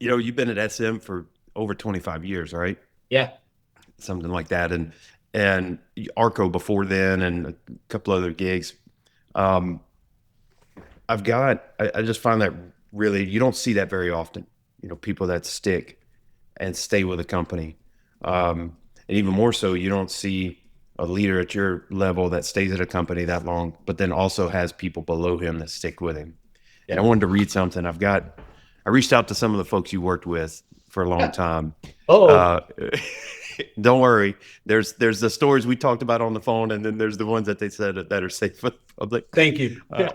You've been at SM for over 25 years, right? Yeah. Something like that. And Arco before then and a couple other gigs. Um, I just find that really, you don't see that very often, people that stick and stay with a company. And even more so, you don't see a leader at your level that stays at a company that long, but then also has people below him that stick with him. And I Yeah. wanted to read something. I reached out to some of the folks you worked with for a long Yeah. time. Oh, Uh, don't worry. There's the stories we talked about on the phone, and then there's the ones that they said that are safe for the public. thank you. Uh,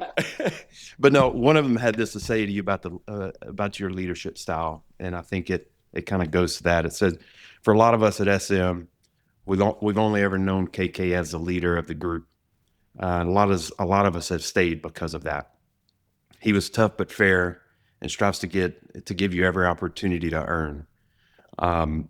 but no, one of them had this to say to you about your leadership style, and I think it kind of goes to that. It says, for a lot of us at SM, we've only ever known KK as the leader of the group. A lot of us have stayed because of that. He was tough but fair, and strives to give you every opportunity to earn. Um,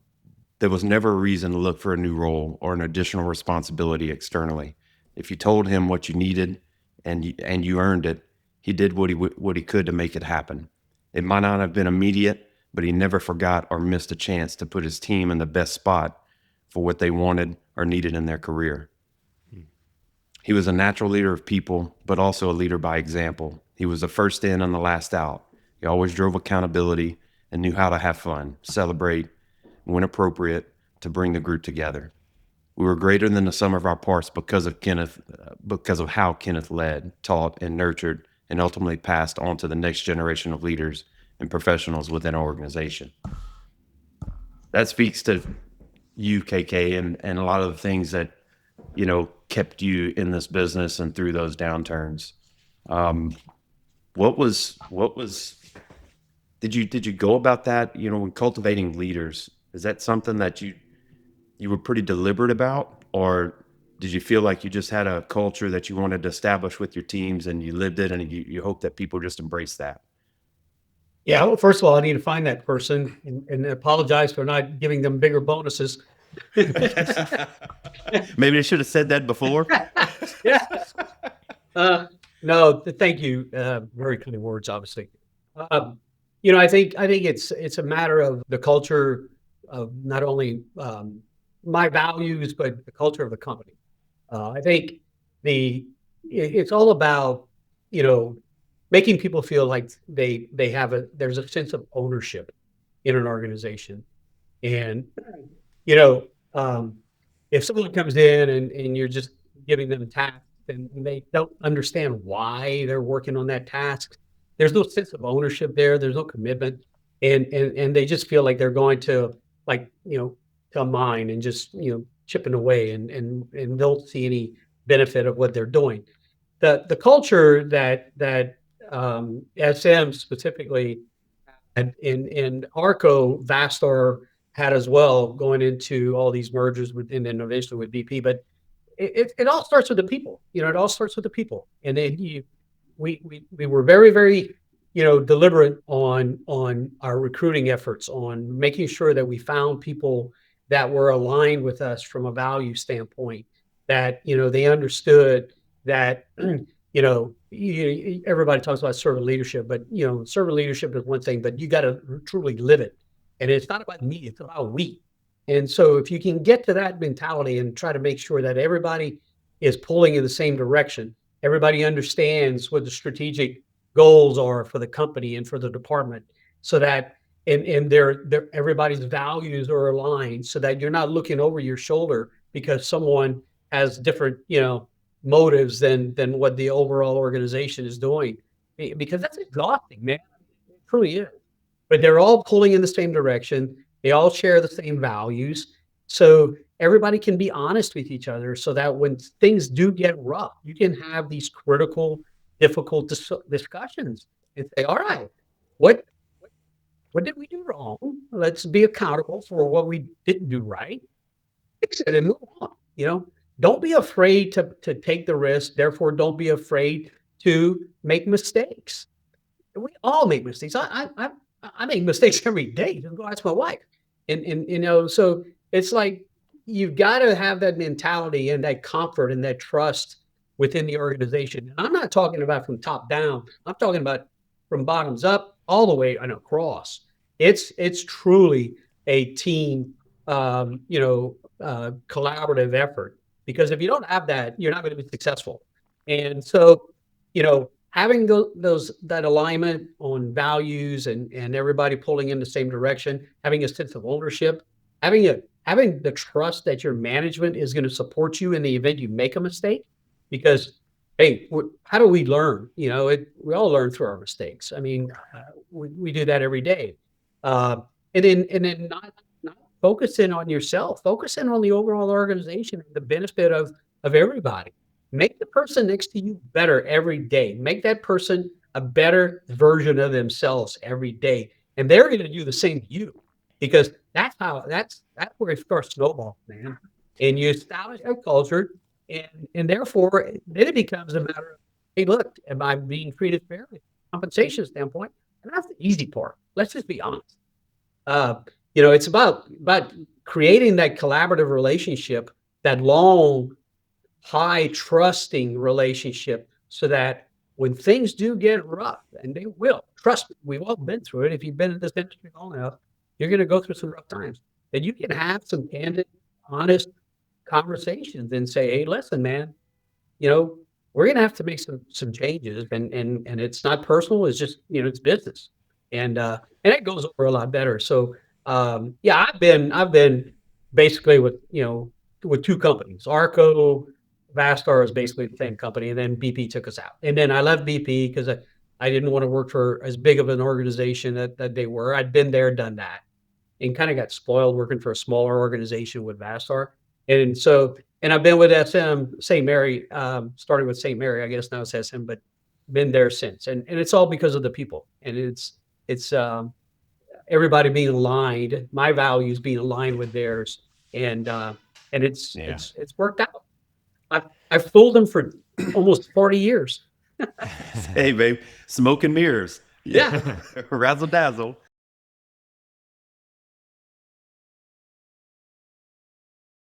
there was never a reason to look for a new role or an additional responsibility externally. If you told him what you needed and you earned it, he did what he could to make it happen. It might not have been immediate, but he never forgot or missed a chance to put his team in the best spot for what they wanted or needed in their career. He was a natural leader of people, but also a leader by example. He was the first in and the last out. He always drove accountability and knew how to have fun, celebrate, when appropriate, to bring the group together. We were greater than the sum of our parts because of how Kenneth led, taught, and nurtured, and ultimately passed on to the next generation of leaders and professionals within our organization. That speaks to you, KK, and a lot of the things that kept you in this business and through those downturns. Um, what was did you go about that? When cultivating leaders, is that something that you were pretty deliberate about, or did you feel like you just had a culture that you wanted to establish with your teams and you lived it and you hope that people just embrace that? Yeah. Well, first of all, I need to find that person and apologize for not giving them bigger bonuses. Maybe I should have said that before. Yeah. No, thank you. Very kind words, obviously. Um, I think it's a matter of the culture of not only my values, but the culture of the company. I think the it's all about you know making people feel like they have there's a sense of ownership in an organization, and you know um, if someone comes in and you're just giving them tasks and they don't understand why they're working on that task, there's no sense of ownership there. There's no commitment, and they just feel like they're going to like to a mine and just chipping away and don't see any benefit of what they're doing. The culture that SM specifically and in Arco Vastar had as well, going into all these mergers with and then eventually with BP. But it all starts with the people. It all starts with the people. And then we were very, very, deliberate on our recruiting efforts, on making sure that we found people that were aligned with us from a value standpoint, that, they understood that, everybody talks about servant leadership, but, servant leadership is one thing, but you got to truly live it. And it's not about me, it's about we. And so if you can get to that mentality and try to make sure that everybody is pulling in the same direction, everybody understands what the strategic goals are for the company and for the department, so that and their everybody's values are aligned, so that you're not looking over your shoulder because someone has different, motives than what the overall organization is doing. Because that's exhausting, man. It truly is. But they're all pulling in the same direction. They all share the same values. So everybody can be honest with each other, so that when things do get rough, you can have these critical, difficult discussions and say, all right, what, what did we do wrong? Let's be accountable for what we didn't do right. Fix it and move on. Don't be afraid to take the risk. Therefore, don't be afraid to make mistakes. We all make mistakes. I make mistakes every day. Just go ask my wife. And so it's like you've got to have that mentality and that comfort and that trust within the organization. And I'm not talking about from top down. I'm talking about from bottoms up all the way and across. It's truly a team, collaborative effort. Because if you don't have that, you're not going to be successful. And so, having those that alignment on values and everybody pulling in the same direction, having a sense of ownership, having the trust that your management is going to support you in the event you make a mistake, because hey, how do we learn? We all learn through our mistakes. I mean, we do that every day. Uh, and then not focusing on yourself, focusing on the overall organization and the benefit of everybody. Make the person next to you better every day. Make that person a better version of themselves every day, and they're going to do the same to you, because that's where it starts snowballing, man. And you establish a culture, and therefore then it becomes a matter of, hey, look, am I being treated fairly? Compensation standpoint, and that's the easy part. Let's just be honest. Uh, it's about creating that collaborative relationship, that long, high trusting relationship, so that when things do get rough, and they will, trust me, we've all been through it. If you've been in this industry long enough, you're going to go through some rough times. And you can have some candid, honest conversations and say, hey, listen, man, you know, we're gonna have to make some changes, and it's not personal, it's just, it's business. And it goes over a lot better. So, yeah, I've been basically with 2 companies. Arco, Vastar is basically the same company, and then BP took us out. And then I left BP because I didn't wanna work for as big of an organization that they were. I'd been there, done that, and kind of got spoiled working for a smaller organization with Vastar. And I've been with SM St. Mary, started with St. Mary, I guess now it's SM, but been there since. And it's all because of the people. And it's everybody being aligned, my values being aligned with theirs. And it's Yeah. it's it's worked out. I've fooled them for almost 40 years. Hey, babe, smoke and mirrors. Yeah. Yeah. Razzle dazzle.